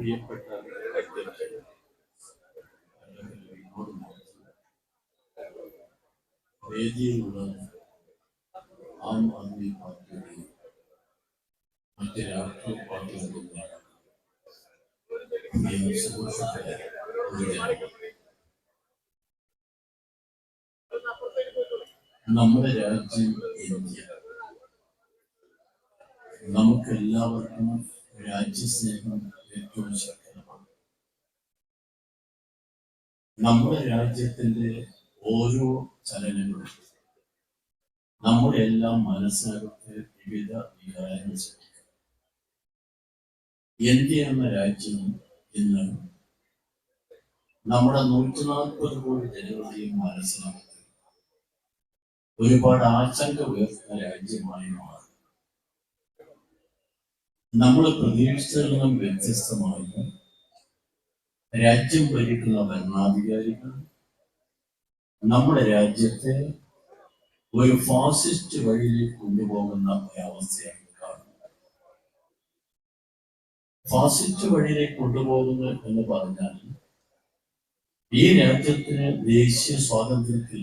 പ്രിയപ്പെട്ട വേദിയിലുള്ള ആം ആദ്മി പാർട്ടിയുടെയും മറ്റ് രാഷ്ട്രീയ പാർട്ടികളുടെ നമ്മുടെ രാജ്യം ഇന്ത്യ, നമുക്കെല്ലാവർക്കും രാജ്യസ്നേഹം ഏറ്റവും ശക്തമാണ്. നമ്മുടെ രാജ്യത്തിന്റെ ഓരോ ചലനങ്ങളും നമ്മുടെ എല്ലാം മനസ്സിനകത്ത് വിവിധ വികാരങ്ങൾ സൃഷ്ടിക്കും. ഇന്ത്യ എന്ന രാജ്യം ഇന്ന് നമ്മുടെ 140 കോടി ജനങ്ങളുടെയും മനസ്സിനകത്ത് ഒരുപാട് ആശങ്ക ഉയർത്തുന്ന രാജ്യമായി മാറി. നമ്മൾ പ്രതീക്ഷിച്ചതിൽ നിന്നും വ്യത്യസ്തമായി രാജ്യം ഭരിക്കുന്ന ഭരണാധികാരികൾ നമ്മുടെ രാജ്യത്തെ ഒരു ഫാസിസ്റ്റ് വഴിയിലേക്ക് കൊണ്ടുപോകുന്ന ഒരവസ്ഥയാണ് കാണുന്നത്. ഫാസിസ്റ്റ് വഴിയിലേക്ക് കൊണ്ടുപോകുന്നു എന്ന് പറഞ്ഞാൽ ഈ രാജ്യത്തിന് ദേശീയ സ്വാതന്ത്ര്യത്തിൽ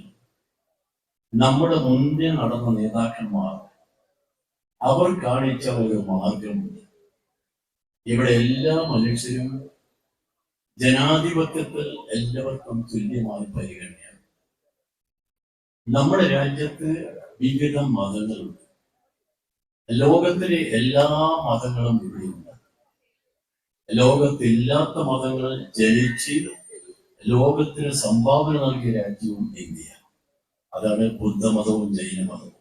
നമ്മുടെ മുന്നേ നടന്ന നേതാക്കന്മാർ അവർ കാണിച്ച ഒരു മാർഗമുണ്ട്. ഇവിടെ എല്ലാ മനുഷ്യരും ജനാധിപത്യത്തിൽ എല്ലാവർക്കും തുല്യമായി പരിഗണനയാണ്. നമ്മുടെ രാജ്യത്ത് വിവിധ മതങ്ങളുണ്ട്. ലോകത്തിലെ എല്ലാ മതങ്ങളും ഇവിടെയുണ്ട്. ലോകത്തില്ലാത്ത മതങ്ങൾ ജനിച്ച് ലോകത്തിന് സംഭാവന നൽകിയ രാജ്യവും ഇന്ത്യ. അതാണ് ബുദ്ധമതവും ജൈനമതവും.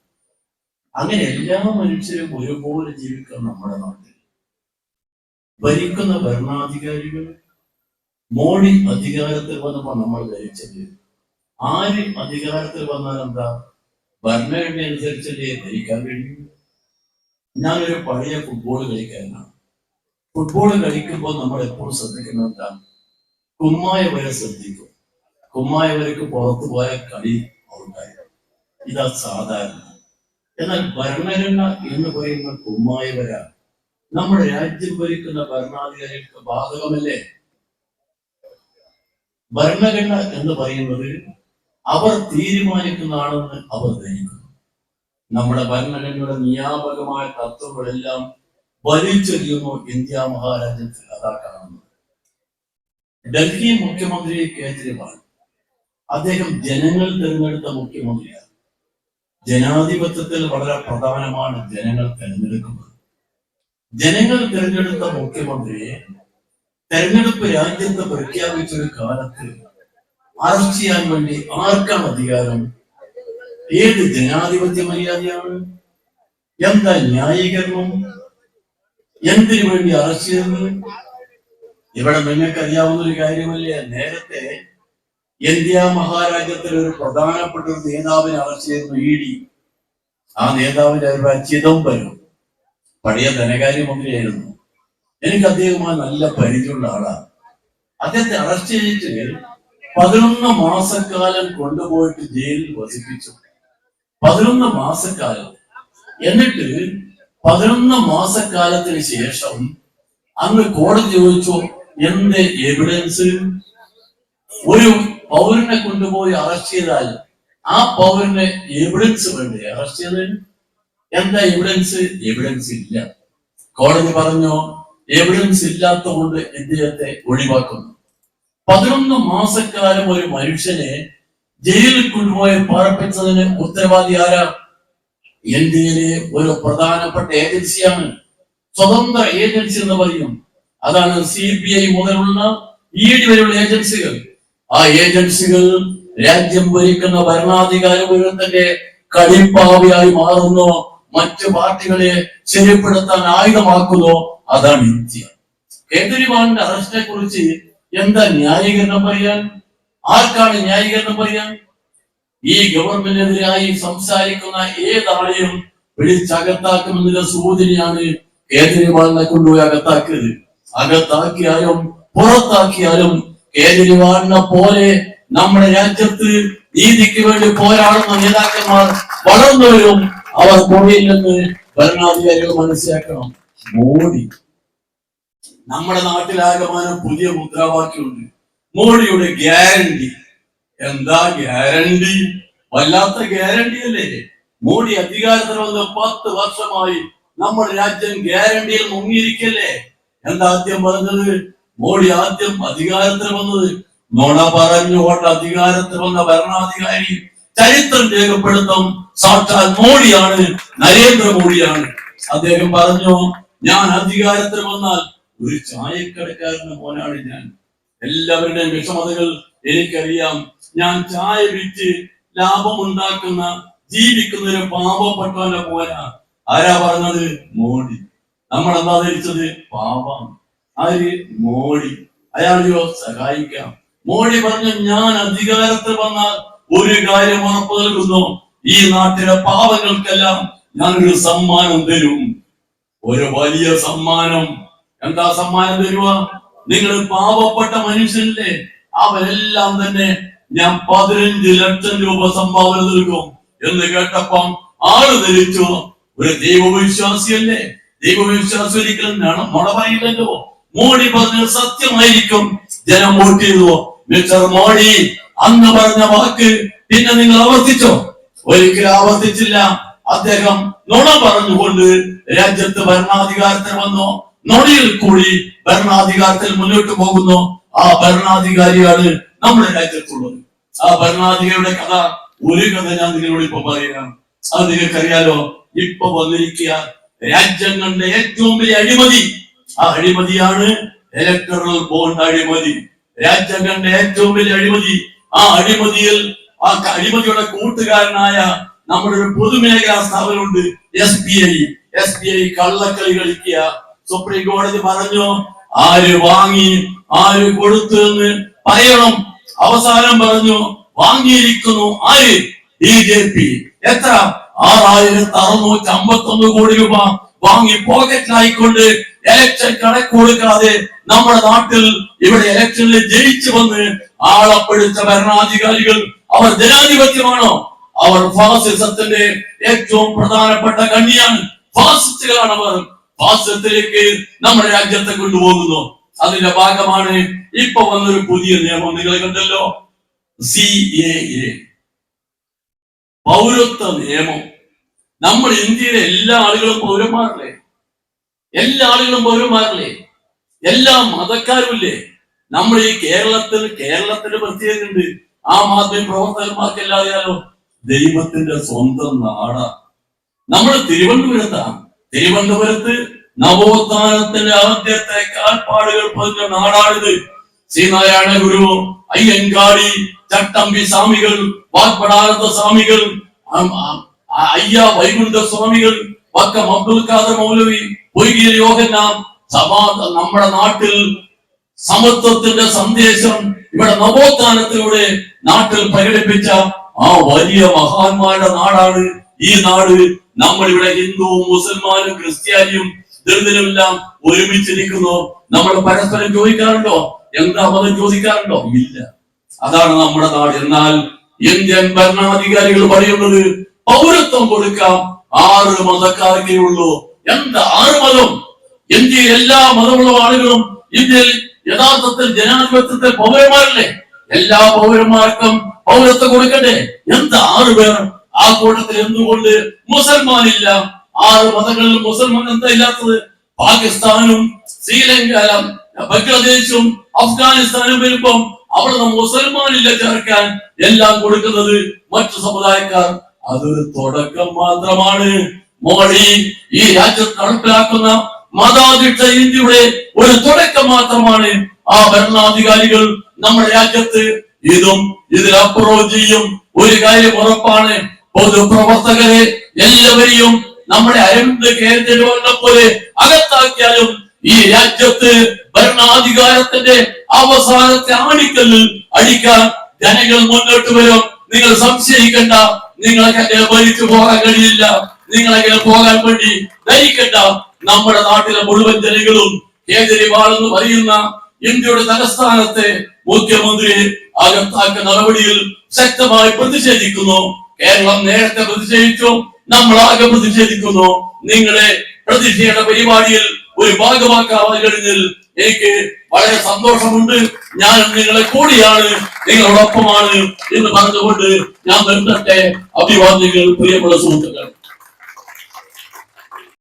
അങ്ങനെ എല്ലാ മനുഷ്യരും ഒരുപോലെ ജീവിക്കുന്ന നമ്മുടെ നാട്ടിൽ ഭരിക്കുന്ന ഭരണാധികാരികൾ മോഡി അധികാരത്തിൽ വന്നപ്പോൾ നമ്മൾ ധരിച്ചത് ആര് അധികാരത്തിൽ വന്നാൽ എന്താ, ഭരണഘടന അനുസരിച്ചല്ലേ ഭരിക്കാൻ കഴിയും. ഞാനൊരു പഴയ ഫുട്ബോൾ കളിക്കാരനാണ്. ഫുട്ബോൾ കളിക്കുമ്പോൾ നമ്മൾ എപ്പോഴും ശ്രദ്ധിക്കുന്നത് എന്താ, കുമ്മായ വരെ ശ്രദ്ധിക്കും. കുമ്മായ വരക്ക് പുറത്തു പോയ കളി ഔട്ടായി. ഇതാ സാധാരണ. എന്നാൽ ഭരണഘടന എന്ന് പറയുന്ന കുമ്മായ വര നമ്മുടെ രാജ്യം ഭരിക്കുന്ന ഭരണാധികാരികൾക്ക് ബാധകമല്ലേ? ഭരണഘടന എന്ന് പറയുന്നത് അവർ തീരുമാനിക്കുന്നതാണെന്ന് അവർ ധരിക്കുന്നു. നമ്മുടെ ഭരണഘടനയുടെ നിയാമകമായ തത്വങ്ങളെല്ലാം വലിച്ചെറിയുന്നു ഇന്ത്യ മഹാരാജ്യത്തിൽ. അതാ കാണുന്നത്. ഡൽഹി മുഖ്യമന്ത്രി കേജ്രിവാൾ, അദ്ദേഹം ജനങ്ങൾ തിരഞ്ഞെടുത്ത മുഖ്യമന്ത്രിയാണ്. ജനാധിപത്യത്തിൽ വളരെ പ്രധാനമാണ് ജനങ്ങൾ തിരഞ്ഞെടുക്കുന്നത്. ജനങ്ങൾ തിരഞ്ഞെടുത്ത മുഖ്യമന്ത്രിയെ തെരഞ്ഞെടുപ്പ് രാജ്യത്ത് പ്രഖ്യാപിച്ചൊരു കാലത്ത് അറസ്റ്റ് ചെയ്യാൻ വേണ്ടി ആർക്കാണ് അധികാരം? ഏത് ജനാധിപത്യ മര്യാദയാണ്? എന്താ ന്യായീകരണം? എന്തിനു വേണ്ടി അറസ്റ്റ് ചെയ്തത്? ഇവിടെ നിങ്ങൾക്ക് അറിയാവുന്ന ഒരു കാര്യമല്ലേ, നേരത്തെ ഇന്ത്യ മഹാരാജ്യത്തിൽ ഒരു പ്രധാനപ്പെട്ട ഒരു നേതാവിനെ അറസ്റ്റ് ചെയ്യുന്നു ED. ആ നേതാവിന്റെ ചിദംബരം പഴയ ധനകാര്യമന്ത്രിയായിരുന്നു. എനിക്ക് അദ്ദേഹവുമായി നല്ല പരിചയമുള്ള ആളാണ്. അദ്ദേഹത്തെ അറസ്റ്റ് ചെയ്തിട്ട് 11 മാസക്കാലം കൊണ്ടുപോയിട്ട് ജയിലിൽ വസിപ്പിച്ചു. 11 മാസക്കാലം. എന്നിട്ട് 11 മാസക്കാലത്തിന് ശേഷം അന്ന് കോടതി ചോദിച്ചു, എന്ത് എവിഡൻസ്? ഒരു പൗരനെ കൊണ്ടുപോയി അറസ്റ്റ് ചെയ്താൽ ആ പൗരന് എവിഡൻസ് വേണ്ടേ അറസ്റ്റ് ചെയ്തതിന്? എന്താ എവിഡൻസ്? എവിഡൻസ് ഇല്ല. കോടതി പറഞ്ഞു എവിഡൻസ് ഇല്ലാത്ത കൊണ്ട് ഇദ്ദേഹത്തെ ഒഴിവാക്കുന്നു. 11 മാസക്കാലം ഒരു മനുഷ്യനെ ജയിലിൽ കൊണ്ടുപോയി പാർപ്പിച്ചതിന് ഉത്തരവാദി ആരാ? ഇന്ത്യയിലെ ഒരു പ്രധാനപ്പെട്ട ഏജൻസിയാണ്, സ്വതന്ത്ര ഏജൻസി എന്ന് പറയും. അതാണ് CBI മുതലുള്ള ED വരെയുള്ള ഏജൻസികൾ. ആ ഏജൻസികൾ രാജ്യം ഭരിക്കുന്ന ഭരണാധികാരി വിരുദ്ധന്റെ കളിപ്പാവിയായി മാറുന്നു, മറ്റു പാർട്ടികളെ ശരിപ്പെടുത്താൻ ആയുധമാക്കുന്നു. അതാണ് ഇന്ത്യ. കേജ്രിവാളിന്റെ അറസ്റ്റിനെ കുറിച്ച് എന്താ ന്യായീകരണം പറയാൻ? ആർക്കാണ് ന്യായീകരണം പറയാൻ? ഈ ഗവൺമെന്റിനെതിരായി സംസാരിക്കുന്ന ഏതാളെയും വിളിച്ചകത്താക്കുമെന്നുള്ള സൂചനയാണ് കേജ്രിവാളിനെ കൊണ്ടുപോയി അകത്താക്കിയത്. അകത്താക്കിയാലും പുറത്താക്കിയാലും കേജ്രിവാളിനെ പോലെ നമ്മുടെ രാജ്യത്ത് നീതിക്ക് വേണ്ടി പോരാടുന്ന നേതാക്കന്മാർ വളർന്നു വരും. അവർ കുറയില്ലെന്ന് ഭരണാധികാരികൾ മനസ്സിലാക്കണം. മോഡി നമ്മുടെ നാട്ടിലാകമാനം പുതിയ മുദ്രാവാക്യമുണ്ട്, മോഡിയുടെ ഗ്യാരണ്ടി. എന്താ ഗ്യാരണ്ടി? വല്ലാത്ത ഗ്യാരണ്ടി അല്ലേ? മോഡി അധികാരത്തിൽ വന്ന് 10 വർഷമായി നമ്മുടെ രാജ്യം ഗ്യാരണ്ടിയിൽ മുങ്ങിയിരിക്കല്ലേ? എന്താ ആദ്യം പറഞ്ഞത്? മോഡി ആദ്യം അധികാരത്തിൽ വന്നത് നുണ പറഞ്ഞുകൊണ്ട് അധികാരത്തിൽ വന്ന ഭരണാധികാരി ചരിത്രം രേഖപ്പെടുത്തും സാക്ഷാൽ മോഡിയാണ്, നരേന്ദ്രമോദിയാണ്. അദ്ദേഹം പറഞ്ഞു, ഞാൻ അധികാരത്തിൽ വന്നാൽ ഒരു ചായക്കടക്കാരന്റെ മോനാണ് ഞാൻ. എല്ലാവരുടെയും വിഷമതകൾ എനിക്കറിയാം. ഞാൻ ചായ വിറ്റ് ലാഭമുണ്ടാക്കുന്ന ജീവിക്കുന്ന ഒരു പാവപ്പെട്ടവന്റെ മോനാണ്. ആരാ പറഞ്ഞത്? മോഡി. നമ്മൾ എന്താ ധരിച്ചത്? പാവം. ആര്? മോഡി. അയാളെയോ സഹായിക്കാം. മോഡി പറഞ്ഞു, ഞാൻ അധികാരത്തിൽ വന്നാൽ ഒരു കാര്യം ഉറപ്പു നൽകുന്നു, ഈ നാട്ടിലെ പാവങ്ങൾക്കെല്ലാം ഞാനൊരു സമ്മാനം തരും, ഒരു വലിയ സമ്മാനം. എന്താ സമ്മാനം തരുക? നിങ്ങൾ പാവപ്പെട്ട മനുഷ്യനില്ലേ, അവരെല്ലാം തന്നെ ഞാൻ 15 ലക്ഷം രൂപ സംഭാവന നൽകും എന്ന് കേട്ടപ്പം ആള് ധരിച്ചു ഒരു ദൈവവിശ്വാസിയല്ലേ. ദൈവവിശ്വാസി ഒരിക്കലും മുള പറയില്ലല്ലോ. മോഡി പറഞ്ഞത് സത്യമായിരിക്കും, ജനം വോട്ട് ചെയ്തു. മിസ്റ്റർ മോഡി അന്ന് പറഞ്ഞ വാക്ക് പിന്നെ നിങ്ങൾ ആവർത്തിച്ചോ? ഒരിക്കലും ആവർത്തിച്ചില്ല. അദ്ദേഹം നുണ പറഞ്ഞുകൊണ്ട് രാജ്യത്ത് ഭരണാധികാരത്തിൽ വന്നു, നുണയിൽ കൂടി ഭരണാധികാരത്തിൽ മുന്നോട്ട് പോകുന്നു. ആ ഭരണാധികാരിയാണ് നമ്മുടെ രാജ്യത്തുള്ളത്. ആ ഭരണാധികാരിയുടെ കഥ, ഒരു കഥ ഞാൻ നിങ്ങളോട് ഇപ്പൊ പറയാം. അത് നിങ്ങൾക്കറിയാലോ. ഇപ്പൊ വന്നിരിക്കുക രാജ്യങ്ങളുടെ ഏറ്റവും വലിയ അഴിമതി. ആ അഴിമതിയാണ് ഇലക്ടറൽ ബോണ്ട് അഴിമതി. രാജ്യങ്ങളുടെ ഏറ്റവും വലിയ അഴിമതി. ആ അഴിമതിയിൽ ആ അഴിമതിയുടെ കൂട്ടുകാരനായ നമ്മുടെ ഒരു പൊതുമേഖലാ സ്ഥാപനമുണ്ട്, SBI കള്ളക്കളി കളിക്കുക. സുപ്രീം കോടതി പറഞ്ഞു, ആര് വാങ്ങി ആര് കൊടുത്തു എന്ന് പറയണം. അവസാനം പറഞ്ഞു, വാങ്ങിയിരിക്കുന്നു ആര്? BJP. എത്ര? 6651 കോടി രൂപ വാങ്ങി പോക്കറ്റിലായിക്കൊണ്ട് ഇലക്ഷൻ കണക്ക് കൊടുക്കാതെ നമ്മുടെ നാട്ടിൽ ഇവിടെ ഇലക്ഷനിൽ ജയിച്ചു വന്ന് ആളപ്പെടുത്ത ഭരണാധികാരികൾ, അവർ ജനാധിപത്യമാണോ? അവർ ഫാസിസത്തിന്റെ ഏറ്റവും പ്രധാനപ്പെട്ട കണ്ണിയാണ്. ഫാസിസ്റ്റുകളാണ് അവർ. ഫാസിസത്തിലേക്ക് നമ്മുടെ രാജ്യത്തെ കൊണ്ടുപോകുന്നു. അതിന്റെ ഭാഗമാണ് ഇപ്പൊ വന്നൊരു പുതിയ നിയമം. നിങ്ങൾ കണ്ടല്ലോ, CAA, പൗരത്വ നിയമം. നമ്മൾ ഇന്ത്യയിലെ എല്ലാ ആളുകളും പൗരന്മാരല്ലേ? എല്ലാ ആളുകളും പൗരന്മാരല്ലേ? എല്ലാ മതക്കാരുമില്ലേ? നമ്മൾ ഈ കേരളത്തിന് പ്രത്യേകതയുണ്ട്. ആ മാധ്യമ പ്രവർത്തകന്മാർക്ക് എല്ലാം അറിയാലോ, ദൈവത്തിന്റെ സ്വന്തം നാടാ. നമ്മൾ തിരുവനന്തപുരത്ത് നവോത്ഥാനത്തിന്റെ ആദ്യത്തെ കാൽപ്പാടുകൾ പതിഞ്ഞ നാടാണിത്. ശ്രീനാരായണ ഗുരു, അയ്യങ്കാളി, ചട്ടമ്പി സ്വാമികൾ, വാഗ്ഭടാനന്ദ സ്വാമികൾ, അയ്യ വൈകുണ്ഠ സ്വാമികൾ, വക്കം അബ്ദുൽ ഖാദർ മൗലവി, പൊയ്കയിൽ യോഹന്നാൻ, നമ്മുടെ നാട്ടിൽ സമത്വത്തിന്റെ സന്ദേശം ഇവിടെ നവോത്ഥാനത്തിലൂടെ നാട്ടിൽ പ്രകടിപ്പിച്ച ആ വലിയ മഹാന്മാരുടെ നാടാണ് ഈ നാട്. നമ്മളിവിടെ ഹിന്ദുവും മുസൽമാനും ക്രിസ്ത്യാനിയും ദളിതരുമെല്ലാം ഒരുമിച്ചിരിക്കുന്നു. നമ്മൾ പരസ്പരം ചോദിക്കാറുണ്ടോ? എന്താ മതം ചോദിക്കാറുണ്ടോ? ഇല്ല. അതാണ് നമ്മുടെ നാട്. എന്നാൽ ഇന്ത്യൻ ഭരണാധികാരികൾ പറയുന്നത് പൗരത്വം കൊടുക്കാം 6 മതക്കാർക്കേ ഉള്ളൂ. എന്താ 6 മതം? ഇന്ത്യയിൽ എല്ലാ മതമുള്ള ആളുകളും ഇന്ത്യയിൽ യഥാർത്ഥത്തിൽ ജനാധിപത്യത്തെ പൗരന്മാരല്ലേ? എല്ലാ പൗരന്മാർക്കും പൗരത്വം കൊടുക്കണ്ടേ? എന്താ 6 പേർ? ആ കൂട്ടത്തിൽ എന്തുകൊണ്ട് മുസൽമാനില്ല? 6 മതങ്ങളിൽ മുസൽമാൻ എന്താ ഇല്ലാത്തത്? പാകിസ്ഥാനും ശ്രീലങ്ക, ബംഗ്ലാദേശും അഫ്ഗാനിസ്ഥാനും വരുമ്പം അവിടെ മുസൽമാനില്ല ചേർക്കാൻ. എല്ലാം കൊടുക്കുന്നത് മറ്റു സമുദായക്കാർ. അതൊരു തുടക്കം മാത്രമാണ്. മോഡി ഈ രാജ്യത്ത് നടപ്പിലാക്കുന്ന മതാധിഷ്ഠ ഇന്ത്യയുടെ ഒരു തുടക്കം മാത്രമാണ്. ആ ഭരണാധികാരികൾ നമ്മുടെ രാജ്യത്ത് ഇതിലപ്പുറവും ചെയ്യും. ഒരു കാര്യം ഉറപ്പാണ്, പൊതുപ്രവർത്തകരെ എല്ലാവരെയും നമ്മുടെ അരവിന്ദ് കേജ്രിവാളിനെ പോലെ അകത്താക്കിയാലും ഈ രാജ്യത്ത് ഭരണാധികാരത്തിന്റെ അവസാനത്തെ ആണിക്കല്ലിൽ അടിക്കാൻ ജനങ്ങൾ മുന്നോട്ട് വരും. നിങ്ങൾ സംശയിക്കണ്ട. നിങ്ങളെ ഭരിച്ചു പോകാൻ കഴിയില്ല. നിങ്ങളെ പോകാൻ വേണ്ടി ധരിക്കണ്ട. നമ്മുടെ നാട്ടിലെ മുഴുവൻ ജനങ്ങളും കേജ്രിവാൾ എന്ന് പറയുന്ന ഇന്ത്യയുടെ തലസ്ഥാനത്തെ മുഖ്യമന്ത്രി അകത്താക്കുന്ന നടപടിയിൽ ശക്തമായി പ്രതിഷേധിക്കുന്നു. കേരളം നേരത്തെ പ്രതിഷേധിച്ചു, നമ്മളാകെ പ്രതിഷേധിക്കുന്നു. നിങ്ങളെ പ്രതിഷേധ പരിപാടിയിൽ ഒരു ഭാഗമാക്കാൻ കഴിഞ്ഞാൽ എനിക്ക് വളരെ സന്തോഷമുണ്ട്. ഞാൻ നിങ്ങളെ കൂടിയാണ്, നിങ്ങളോടൊപ്പമാണ് എന്ന് പറഞ്ഞുകൊണ്ട് ഞാൻ നിർത്തട്ടെ. അഭിവാദ്യങ്ങൾ പ്രിയമുള്ള സുഹൃത്തുക്കൾ.